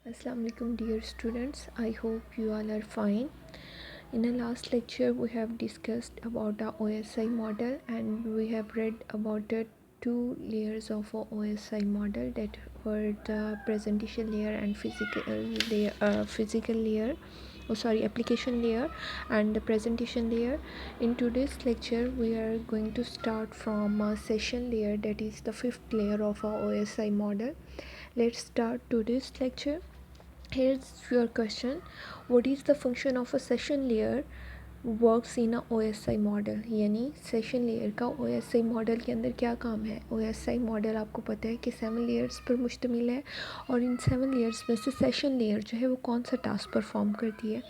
Assalamu alaikum dear students, I hope you all are fine. In the last lecture we have discussed about the OSI model and we have read about the two layers of a OSI model, that were the presentation layer and physical layer, application layer and the presentation layer. In today's lecture we are going to start from a session layer, that is the fifth layer of our OSI model. Let's start today's lecture. Here's your question: what is the function of a session layer works in O S I model? यानी session layer का O S I model के अंदर क्या काम है? ओ S I model आपको पता है कि 7 लेयर्स पर मुश्तमिल है और इन 7 लेयर्स में से सेशन लेयर जो है वो कौन सा टास्क परफॉर्म करती है?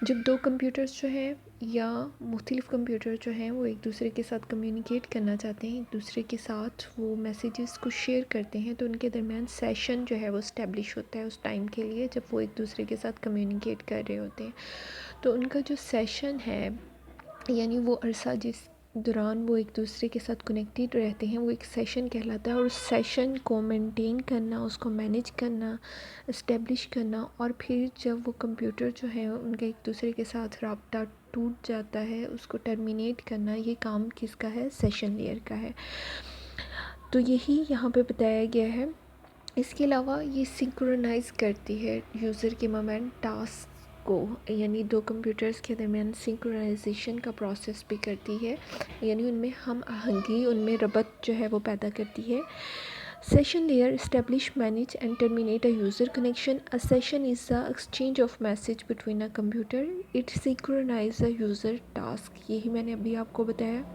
जब दो कंप्यूटर्स जो हैं या मुख्तलिफ़ कंप्यूटर जो हैं वो एक दूसरे के साथ कम्युनिकेट करना चाहते हैं, एक दूसरे के साथ वो मैसेजेस को शेयर करते हैं, तो उनके दरमियान सेशन जो है वो इस्टेब्लिश होता है उस टाइम के लिए जब वो एक दूसरे के साथ कम्युनिकेट कर रहे होते हैं। तो उनका जो सेशन है यानी वो अरसा जिस दौरान वो एक दूसरे के साथ कनेक्टेड रहते हैं वो एक सेशन कहलाता है। और उस सेशन को मेंटेन करना, उसको मैनेज करना, इस्टेब्लिश करना, और फिर जब वो कंप्यूटर जो है उनका एक दूसरे के साथ राब्ता टूट जाता है उसको टर्मिनेट करना, ये काम किसका है? सेशन लेयर का है। तो यही यहाँ पे बताया गया है। इसके अलावा ये सिंक्रोनाइज़ करती है यूज़र के मोमेंट टास्क को, यानी दो कंप्यूटर्स के दरमियान सिंक्रोनाइजेशन का प्रोसेस भी करती है, यानी उनमें हम आहंगी, उनमें रबत जो है वो पैदा करती है। Session layer establish, manage and terminate a user connection. A session is the exchange of message between a computer. It synchronize a user task. यही मैंने अभी आपको बताया।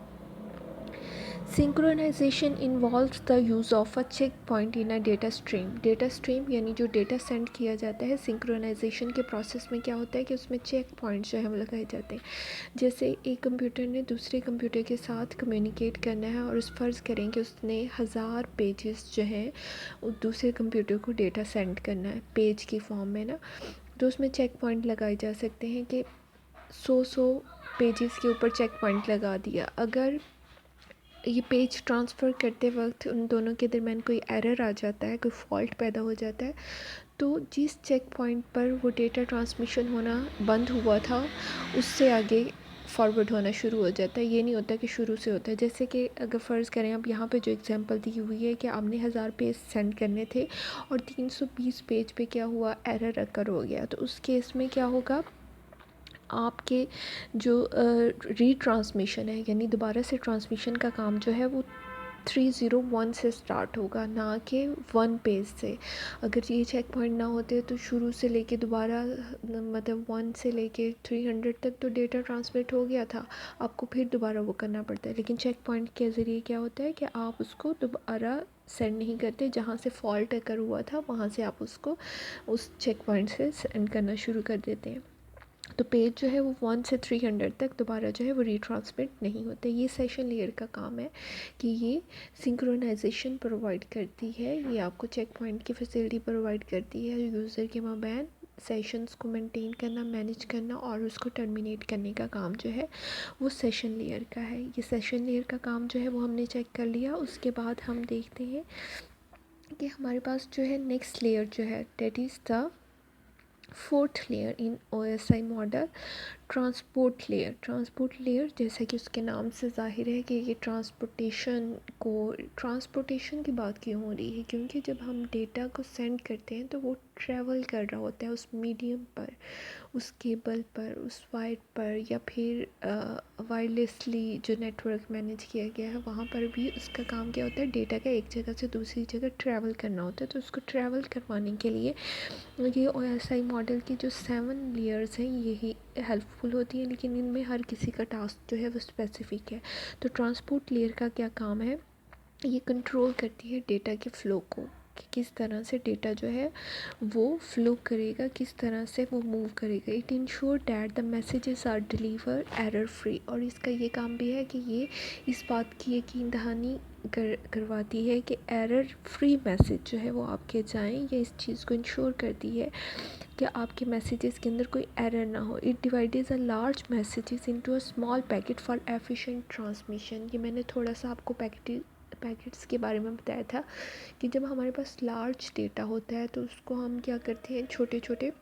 Synchronisation involves the use of a check point in a data stream. Data stream यानी जो data send किया जाता है, सिंक्रोनाइजेशन के प्रोसेस में क्या होता है कि उसमें चेक पॉइंट्स जो है वो लगाए जाते हैं। जैसे एक कंप्यूटर ने दूसरे कंप्यूटर के साथ कम्युनिकेट करना है और उस फ़र्ज़ करें कि उसने 1000 पेजेस जो हैं दूसरे कंप्यूटर को डेटा सेंड करना है पेज की फॉर्म में ना, तो उसमें चेक पॉइंट लगाए जा सकते हैं कि 100 पेजेस के ऊपर चेक पॉइंट लगा दिया। अगर ये पेज ट्रांसफ़र करते वक्त उन दोनों के दरमियान कोई एरर आ जाता है, कोई फॉल्ट पैदा हो जाता है, तो जिस चेक पॉइंट पर वो डेटा ट्रांसमिशन होना बंद हुआ था उससे आगे फॉरवर्ड होना शुरू हो जाता है। ये नहीं होता कि शुरू से होता है। जैसे कि अगर फ़र्ज़ करें, अब यहाँ पे जो एग्जांपल दी हुई है कि आपने 1000 पेज सेंड करने थे और 320 पेज पे क्या हुआ, एरर अकर हो गया, तो उस केस में क्या होगा, आपके जो रीट्रांसमिशन है यानी दोबारा से ट्रांसमिशन का काम जो है वो 301 से स्टार्ट होगा, ना कि 1 पेज से। अगर ये चेक पॉइंट ना होते तो शुरू से लेके दोबारा मतलब 1 से लेके 300 तक तो डेटा ट्रांसमिट हो गया था, आपको फिर दोबारा वो करना पड़ता है। लेकिन चेक पॉइंट के ज़रिए क्या होता है कि आप उसको दोबारा सेंड नहीं करते, जहाँ से फॉल्ट अकर हुआ था वहाँ से आप उसको उस चेक पॉइंट से सेंड करना शुरू कर देते हैं। तो पेज जो है वो 1 से 300 तक दोबारा जो है वो रीट्रांसमिट नहीं होते। ये सेशन लेयर का काम है कि ये सिंक्रोनाइजेशन प्रोवाइड करती है, ये आपको चेक पॉइंट की फैसिलिटी प्रोवाइड करती है यूज़र के माबैन सेशंस को मेंटेन करना, मैनेज करना और उसको टर्मिनेट करने का काम जो है वो सेशन लेयर का है। ये सेशन लेयर का काम जो है वो हमने चेक कर लिया। उसके बाद हम देखते हैं कि हमारे पास जो है नेक्स्ट लेयर जो है, that is the fourth layer in OSI model, transport layer. Transport layer जैसा कि उसके नाम से ज़ाहिर है कि ये ट्रांसपोर्टेशन की बात क्यों हो रही है, क्योंकि जब हम डेटा को सेंड करते हैं तो वो ट्रैवल कर रहा होता है उस मीडियम पर, उस केबल पर, उस वायर पर, या फिर वायरलेसली जो नेटवर्क मैनेज किया गया है वहाँ पर भी उसका काम क्या होता है, डेटा का एक जगह से दूसरी जगह ट्रैवल करना होता है। तो उसको ट्रैवल करवाने के लिए ये OSI मॉडल की जो 7 लेयर्स हैं यही हेल्पफुल होती है, लेकिन इनमें हर किसी का टास्क जो है वो स्पेसिफिक है। तो ट्रांसपोर्ट लेयर का क्या काम है, ये कंट्रोल करती है डेटा के फ़्लो को कि किस तरह से डेटा जो है वो फ़्लो करेगा, किस तरह से वो मूव करेगा। It ensure that the messages are deliver error free. और इसका ये काम भी है कि ये इस बात की यकीन दहानी करवाती है कि एरर फ्री मैसेज जो है वो आपके जाएं, या इस चीज़ को इंश्योर करती है कि आपके मैसेजेस के अंदर कोई एरर ना हो। It divides a large messages into a small packet for efficient transmission. ये मैंने थोड़ा सा आपको पैकेट्स के बारे में बताया था कि जब हमारे पास लार्ज डेटा होता है तो उसको हम क्या करते हैं, छोटे छोटे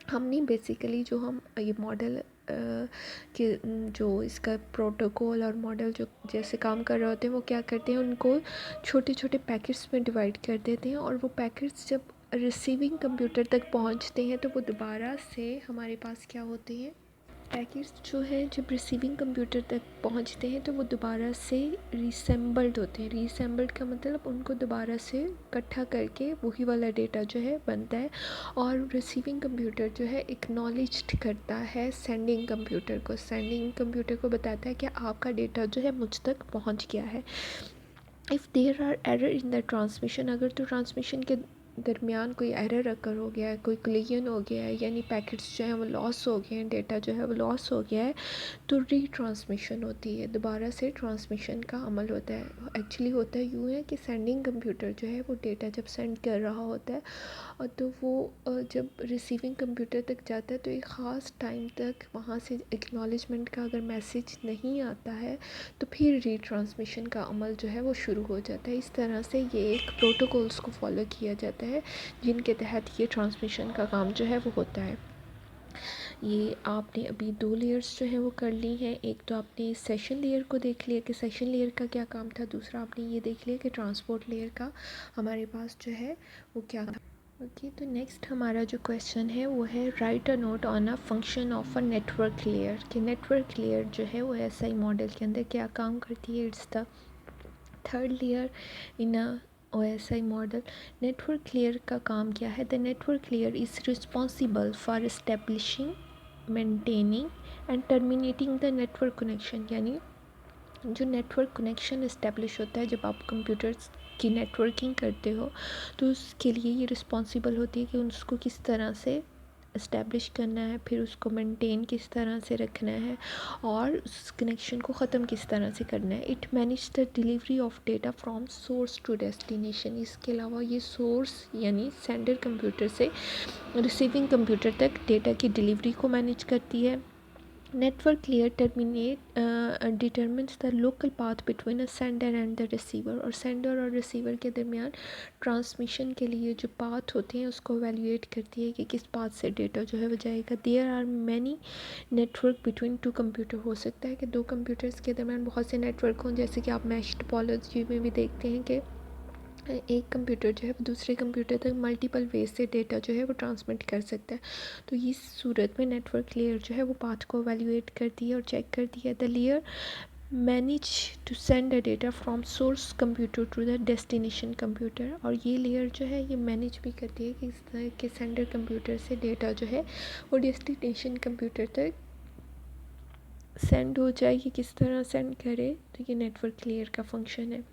हम नहीं, बेसिकली जो हम ये मॉडल कि जो इसका प्रोटोकॉल और मॉडल जो जैसे काम कर रहे होते हैं वो क्या करते हैं, उनको छोटे छोटे पैकेट्स में डिवाइड कर देते हैं और वो पैकेट्स जब रिसीविंग कंप्यूटर तक पहुंचते हैं तो वो दोबारा से हमारे पास क्या होते हैं, पैकेट्स जो है जब रिसीविंग कंप्यूटर तक पहुंचते हैं तो वो दोबारा से रीसेंबल्ड होते हैं। रीसेंबल्ड का मतलब उनको दोबारा से इकट्ठा करके वही वाला डेटा जो है बनता है और रिसीविंग कंप्यूटर जो है एक्नॉलेज्ड करता है सेंडिंग कंप्यूटर को। सेंडिंग कंप्यूटर को बताता है कि आपका डेटा जो है मुझ तक पहुंच गया है। If there are error in the transmission, अगर तो ट्रांसमिशन के दरमियान कोई एरर अकर हो गया है, कोई कोलिजन हो गया है, यानी पैकेट्स जो हैं वो लॉस हो गए हैं, डेटा जो है वो लॉस हो गया है, तो रीट्रांसमिशन होती है, दोबारा से ट्रांसमिशन का अमल होता है। एक्चुअली होता है यूँ है कि सेंडिंग कंप्यूटर जो है वो डेटा जब सेंड कर रहा होता है और तो वो जब रिसीविंग कंप्यूटर तक जाता है तो एक ख़ास टाइम तक वहाँ से एक्नॉलेजमेंट का अगर मैसेज नहीं आता है तो फिर रीट्रांसमिशन का अमल जो है वो शुरू हो जाता है। इस तरह से ये एक प्रोटोकॉल्स को फॉलो किया जाता है जिनके तहत ये ट्रांसमिशन का काम जो है वो होता है। ये आपने अभी 2 लेयर्स जो हैं वो कर ली हैं। एक तो आपने सेशन लेयर को देख लिया कि सेशन लेयर का क्या काम था, दूसरा आपने ये देख लिया कि ट्रांसपोर्ट लेयर का हमारे पास जो है वो क्या था। ओके, तो नेक्स्ट हमारा जो क्वेश्चन है वो है right a note on a function of a network layer. कि नेटवर्क लेयर जो है वो एसआई मॉडल के अंदर क्या काम करती है। It's the third layer in a OSI model. Network layer का काम क्या है। The network layer is responsible for establishing, maintaining and terminating the network connection. यानी जो नेटवर्क कनेक्शन इस्टेब्लिश होता है जब आप कंप्यूटर्स की नेटवर्किंग करते हो तो उसके लिए ये रिस्पॉन्सिबल होती है कि उसको किस तरह से इस्टेब्लिश करना है, फिर उसको मेंटेन किस तरह से रखना है और उस कनेक्शन को ख़त्म किस तरह से करना है। It manage the delivery of data from source to destination. इसके अलावा ये सोर्स यानी सेंडर कंप्यूटर से रिसीविंग कंप्यूटर तक डेटा की डिलीवरी को मैनेज करती है। Network layer determines the local path between a sender and the receiver. और सेंडर और रिसीवर के दरमियान ट्रांसमिशन के लिए जो पाथ होते हैं उसको एवेल्यूएट करती है कि किस पाथ से डेटा जो है वो जाएगा। There are many network between two computer. हो सकता है कि दो कंप्यूटर्स के दरमियान बहुत से नेटवर्क हों, जैसे कि आप मैश टोपोलॉजी में भी देखते हैं कि एक कंप्यूटर जो है वो दूसरे कंप्यूटर तक मल्टीपल वेज से डेटा जो है वो ट्रांसमिट कर सकता है। तो इस सूरत में नेटवर्क लेयर जो है वो पाथ को एवेल्यूएट करती है और चेक करती है। The layer manage to send the data from source computer to the destination computer. और ये लेयर जो है ये मैनेज भी करती है कि इस तरह के सेंडर कंप्यूटर से डेटा जो है वो डेस्टिनेशन कंप्यूटर तक सेंड हो जाए, कि किस तरह सेंड करे। तो ये नेटवर्क लेयर का फंक्शन है।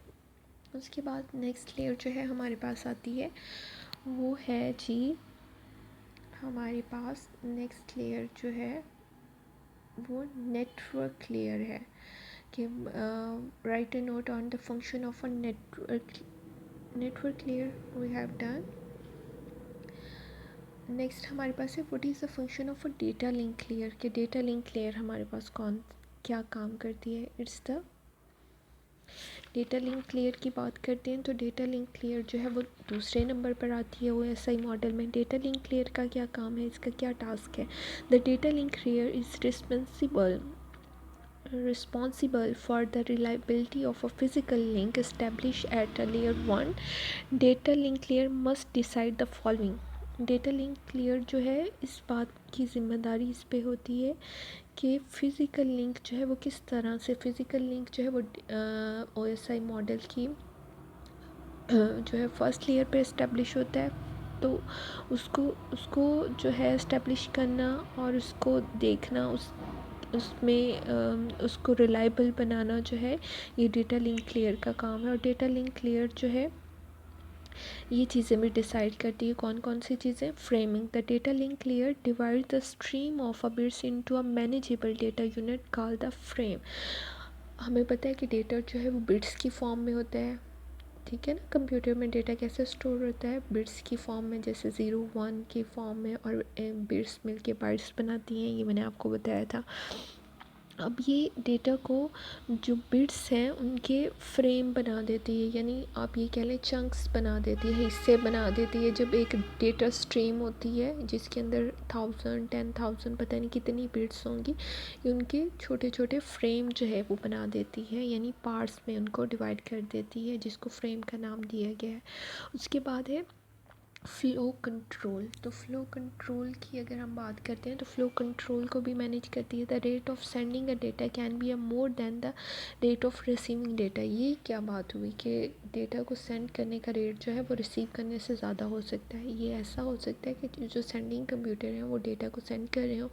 उसके बाद नेक्स्ट लेयर जो है हमारे पास आती है वो है जी, हमारे पास नेक्स्ट लेयर जो है वो नेटवर्क लेयर है। कि write a note on the function of a network layer we have done. Next हमारे पास है what is the function of a data link layer. कि डेटा लिंक लेयर हमारे पास क्या काम करती है। It's the data link layer की बात करते हैं तो डेटा लिंक लेयर जो है वो दूसरे नंबर पर आती है OSI मॉडल में। डेटा लिंक लेयर का क्या काम है, इसका क्या टास्क है। The data link layer is responsible for the reliability of a physical link established at a layer 1. Data link layer must decide the following. Data link layer जो है इस बात की ज़िम्मेदारी इस पे होती है कि फ़िज़िकल लिंक जो है वो किस तरह से, फ़िज़िकल लिंक जो है वो OSI मॉडल की जो है फर्स्ट लेयर पे इस्टेब्लिश होता है। तो उसको उसको जो है इस्टेब्लिश करना और उसको देखना, उसमें उसको रिलायबल बनाना जो है ये डेटा लिंक लेयर का काम है। और डेटा लिंक लेयर जो है ये चीज़ें भी डिसाइड करती है। कौन कौन सी चीज़ें। Framing the data link layer divide the stream of a bits into a manageable data unit called the frame. हमें पता है कि डेटा जो है वो बिट्स की फॉर्म में होता है, ठीक है ना। कंप्यूटर में डेटा कैसे स्टोर होता है, बिट्स की फॉर्म में, जैसे 0 1 की फॉर्म में, और बिट्स मिल के बाइट्स बनाती हैं, ये मैंने आपको बताया था। अब ये डेटा को जो बिट्स हैं उनके फ्रेम बना देती है, यानी आप ये कह लें चंक्स बना देती है, हिस्से बना देती है। जब एक डेटा स्ट्रीम होती है जिसके अंदर 1000 10,000 पता नहीं कितनी बिट्स होंगी, ये उनके छोटे छोटे फ्रेम जो है वो बना देती है, यानी पार्ट्स में उनको डिवाइड कर देती है, जिसको फ्रेम का नाम दिया गया है। उसके बाद है फ़्लो कंट्रोल। तो फ़्लो कंट्रोल की अगर हम बात करते हैं तो फ़्लो कंट्रोल को भी मैनेज करती है। The rate of sending a data can be a more than the rate of receiving data. ये क्या बात हुई कि डेटा को सेंड करने का रेट जो है वो रिसीव करने से ज़्यादा हो सकता है। ये ऐसा हो सकता है कि जो सेंडिंग कंप्यूटर है वो डेटा को सेंड कर रहे हो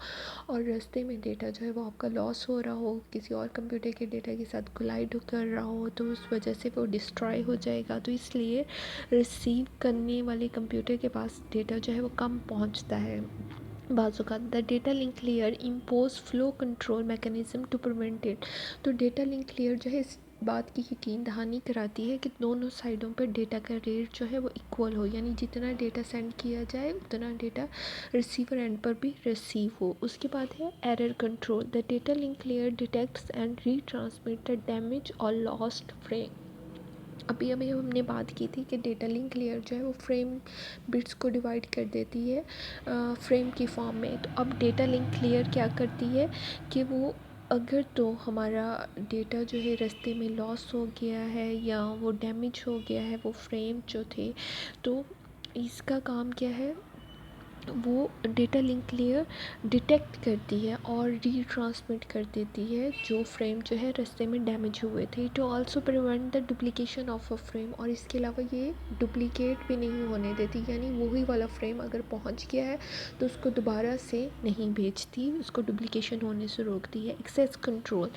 और रास्ते में डेटा जो है वो आपका लॉस हो रहा हो, किसी और कंप्यूटर के डेटा के साथ कोलाइड कर रहा हो, तो उस वजह से वो डिस्ट्रॉय हो जाएगा। तो इसलिए रिसीव करने वाले कंप्यूटर के पास डेटा जो है वो कम पहुंचता है। बाज़ औक़ात the data link layer impose flow control mechanism to prevent it. तो डेटा लिंक लेयर जो है इस बात की यकीन दहानी कराती है कि दोनों साइडों पर डेटा का रेट जो है वो इक्वल हो, यानी जितना डेटा सेंड किया जाए उतना डेटा रिसीवर एंड पर भी रिसीव हो। उसके बाद है error control. The data link layer detects and retransmit the damage और लॉस्ट फ्रेम। अभी अभी हमने बात की थी कि डेटा लिंक लेयर जो है वो फ्रेम बिट्स को डिवाइड कर देती है फ्रेम की फॉर्म में। तो अब डेटा लिंक लेयर क्या करती है कि वो अगर तो हमारा डेटा जो है रास्ते में लॉस हो गया है या वो डैमेज हो गया है वो फ्रेम जो थे, तो इसका काम क्या है, वो डेटा लिंक लेयर डिटेक्ट करती है और रीट्रांसमिट कर देती है जो फ्रेम जो है रास्ते में डैमेज हुए थे। To also prevent the duplication of a frame. और इसके अलावा ये डुप्लीकेट भी नहीं होने देती, यानी वही वाला फ्रेम अगर पहुंच गया है तो उसको दोबारा से नहीं भेजती, उसको डुप्लीकेशन होने से रोकती है। Access control.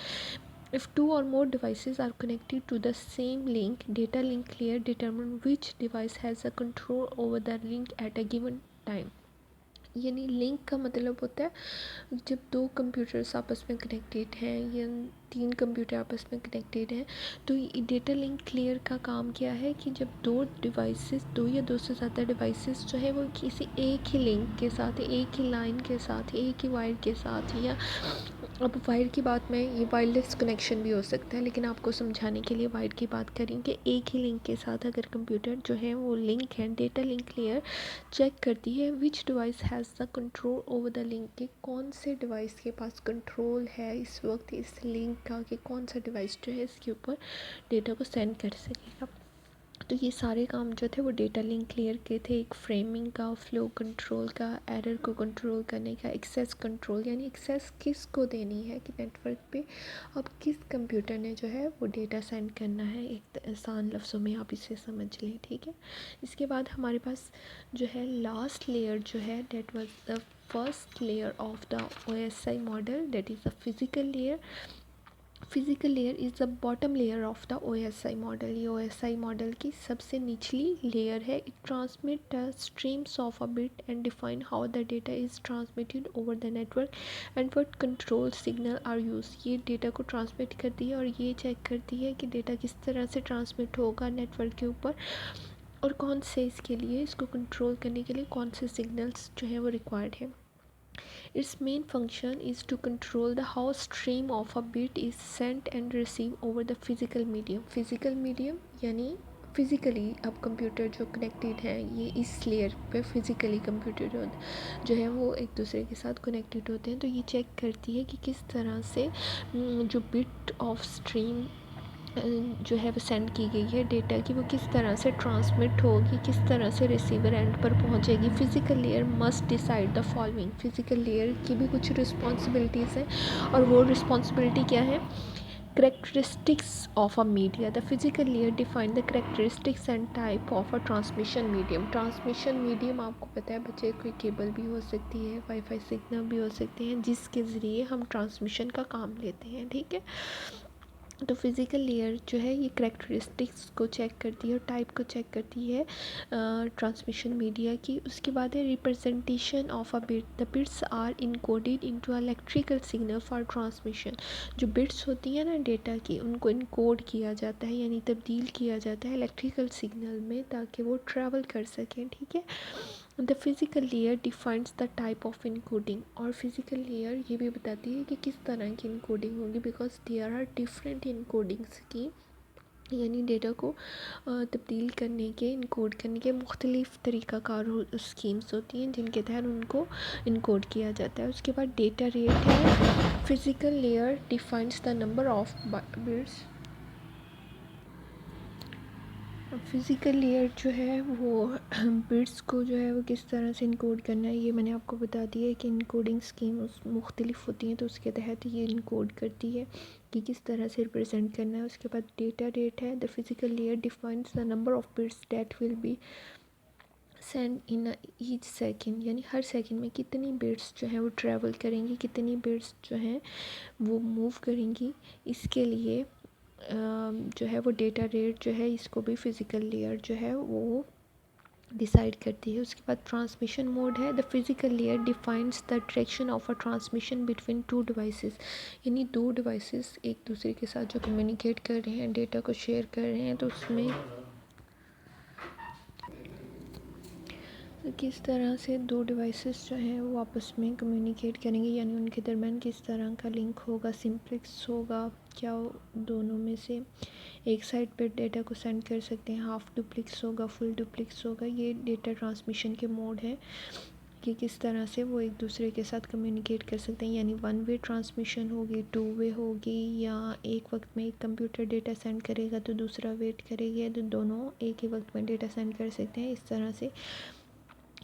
If two or more devices are connected to the same link, data link layer determine which device has a control over the link at a given time। यानी लिंक का मतलब होता है जब दो कंप्यूटर्स आपस में connected हैं या तीन कंप्यूटर आपस में कनेक्टेड हैं, तो डेटा लिंक क्लियर का काम क्या है कि जब दो डिवाइसेस, दो या दो से ज़्यादा डिवाइसेस जो है वो किसी एक ही लिंक के साथ, एक ही लाइन के साथ, एक ही वायर के साथ, या अब वायर की बात में ये वायरलेस कनेक्शन भी हो सकता है, लेकिन आपको समझाने के लिए वायर की बात करें कि एक ही लिंक के साथ अगर कंप्यूटर जो है वो लिंक है, डेटा लिंक क्लियर चेक करती है विच device has the control over the link, कि कौन से डिवाइस के पास कंट्रोल है इस वक्त इस लिंक का, कि कौन सा डिवाइस जो है इसके ऊपर डेटा को सेंड कर सकेगा। तो ये सारे काम जो थे वो डेटा लिंक क्लियर के थे, एक फ्रेमिंग का, फ्लो कंट्रोल का, एरर को कंट्रोल करने का, एक्सेस कंट्रोल, यानी एक्सेस किस को देनी है कि नेटवर्क पे अब किस कंप्यूटर ने जो है वो डेटा सेंड करना है। एक आसान लफ्ज़ों में आप इसे समझ लें, ठीक है। इसके बाद हमारे पास जो है लास्ट लेयर जो है that was the first layer of the OSI model, that is the physical layer. Physical layer is the bottom layer of the OSI model. ये OSI मॉडल की सबसे निचली लेयर है। It transmit streams of a bit and define how the data is transmitted over the network and what control signal are use. ये data को transmit करती है और ये चेक करती है कि डेटा किस तरह से ट्रांसमिट होगा नेटवर्क के ऊपर और कौन से इसके लिए, इसको कंट्रोल करने के लिए कौन से सिग्नल्स जो है वो रिक्वायर्ड है। Its main function is to control the how stream of a bit is sent and received over the physical medium। physical medium यानी फिज़िकली अब कंप्यूटर जो कनेक्टेड हैं ये इस लेयर पे फिज़िकली कंप्यूटर जो है वो एक दूसरे के साथ कनेक्टेड होते हैं। तो ये चेक करती है कि किस तरह से जो बिट ऑफ स्ट्रीम जो है वो सेंड की गई है डेटा की, वो किस तरह से ट्रांसमिट होगी, किस तरह से रिसीवर एंड पर पहुंचेगी। Physical layer must decide the following. Physical layer की भी कुछ रिस्पॉन्सिबिलिटीज़ हैं और वो रिस्पॉन्सिबिलिटी क्या है। characteristics of a media। The physical layer define the characteristics and type of a transmission medium। transmission medium आपको पता है बच्चे, कोई केबल भी हो सकती है, वाईफाई सिग्नल भी हो सकते हैं जिसके ज़रिए हम ट्रांसमिशन का काम लेते हैं, ठीक है। तो फिज़िकल लेयर जो है ये करैक्टरिस्टिक्स को चेक करती है और टाइप को चेक करती है ट्रांसमिशन मीडिया की। उसके बाद है representation of a bit. The bits are encoded into electrical signal for transmission. जो बिट्स होती हैं ना डेटा की, उनको इनकोड किया जाता है यानी तब्दील किया जाता है इलेक्ट्रिकल सिग्नल में ताकि वो ट्रैवल कर सकें, ठीक है। The physical layer defines the type of encoding, और फिज़िकल लेयर ये भी बताती है कि किस तरह की इनकोडिंग होगी, बिकॉज देयर आर डिफरेंट इनकोडिंग्स की, यानी डेटा को तब्दील करने के, इनकोड करने के मुख्तलिफ़ तरीक़ाकार स्कीम्स होती हैं जिनके तहत उनको इनकोड किया जाता है। उसके बाद डेटा रेट है। Physical layer defines the number of bits. Physical layer जो है वो बिट्स को जो है वो किस तरह से इनकोड करना है, ये मैंने आपको बता दिया है कि इनकोडिंग स्कीम मुख्तलिफ़ होती हैं, तो उसके तहत ये इनकोड करती है कि किस तरह से रिप्रेजेंट करना है। उसके बाद डेटा रेट है। The physical layer defines the number of bits that will be send in each second, यानी हर सेकेंड में कितनी बिट्स जो है वो ट्रैवल करेंगी, कितनी बिट्स जो हैं वो मूव करेंगी। इसके लिए जो है वो डेटा रेट जो है इसको भी फिज़िकल लेयर जो है वो डिसाइड करती है। उसके बाद ट्रांसमिशन मोड है। The physical layer defines the direction of a transmission between two devices, यानी दो डिवाइसेस एक दूसरे के साथ जो कम्युनिकेट कर रहे हैं, डेटा को शेयर कर रहे हैं, तो उसमें किस तरह से दो डिवाइसेस जो हैं वो आपस में कम्युनिकेट करेंगे, यानी उनके दरमियान किस तरह का लिंक होगा, सिंप्लेक्स होगा, क्या दोनों में से एक साइड पर डेटा को सेंड कर सकते हैं, हाफ डुप्लेक्स होगा, फुल डुप्लेक्स होगा। ये डेटा ट्रांसमिशन के मोड है कि किस तरह से वो एक दूसरे के साथ कम्युनिकेट कर सकते हैं, यानी वन वे ट्रांसमिशन होगी, टू वे होगी, या एक वक्त में एक कंप्यूटर डेटा सेंड करेगा तो दूसरा वेट करेगा, तो दोनों एक ही वक्त में डेटा सेंड कर सकते हैं। इस तरह से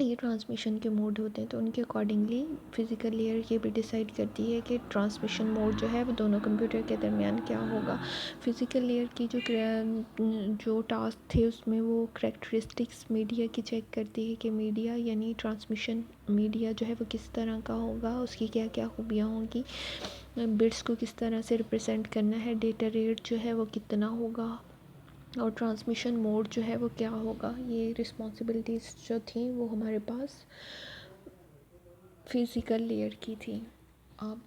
ये ट्रांसमिशन के मोड होते हैं, तो उनके अकॉर्डिंगली फ़िज़िकल लेयर ये भी डिसाइड करती है कि ट्रांसमिशन मोड जो है वो दोनों कंप्यूटर के दरमियान क्या होगा। फ़िज़िकल लेयर की जो टास्क थे उसमें वो करैक्टरिस्टिक्स मीडिया की चेक करती है कि मीडिया यानी ट्रांसमिशन मीडिया जो है वो किस तरह का होगा, उसकी क्या क्या खूबियाँ होंगी, बिट्स को किस तरह से रिप्रेजेंट करना है, डेटा रेट जो है वो कितना होगा, और ट्रांसमिशन मोड जो है वो क्या होगा। ये रिस्पॉन्सिबिलिटीज़ जो थी वो हमारे पास फिज़िकल लेयर की थी। अब